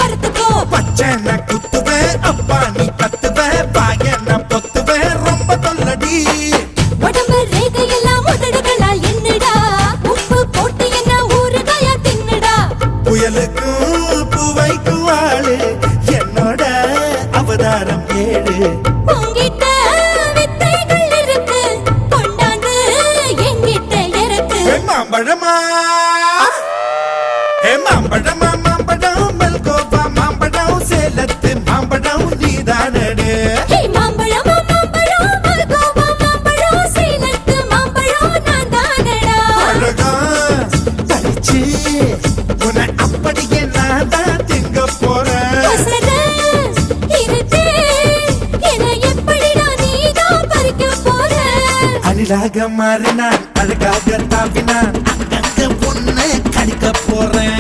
அறுத்துக்கோ. பச்சனை குத்துவேன் அப்பா நீ கத்துவேன் பாயன பொத்துவேன் ரொம்ப தொல்லடி. உடம்பு ரேகையெல்லாம் உதடுகளால் என்னடா உப்பு போட்டு என்ன ஊறுகாயா தின்னுடா. புயலுக்கும் பூவைக்கும் ஆளு என்னோட அவதாரம் ஏழு. உங்கிட்ட வித்தைகள் இருக்கு கொண்டாந்து எங்கிட்ட இருக்கு. மாம்பழமா மாம்பழமா மாம்பழம் மல்கோவா மாம்பழம் சேலத்து மாம்பழம் நீதானே. மாம்பழம் மாம்பழம் மல்கோவா மாம்பழம் சேலத்து மாம்பழம் நான் தானடா. அழகா பறிச்சு உன்னை அப்படியே நான் தான் திங்க போறேன். அழகாக மாறினான் அழகாக தாவினான் அங்கங்க பொண்ணு கடிக்க போறேன்.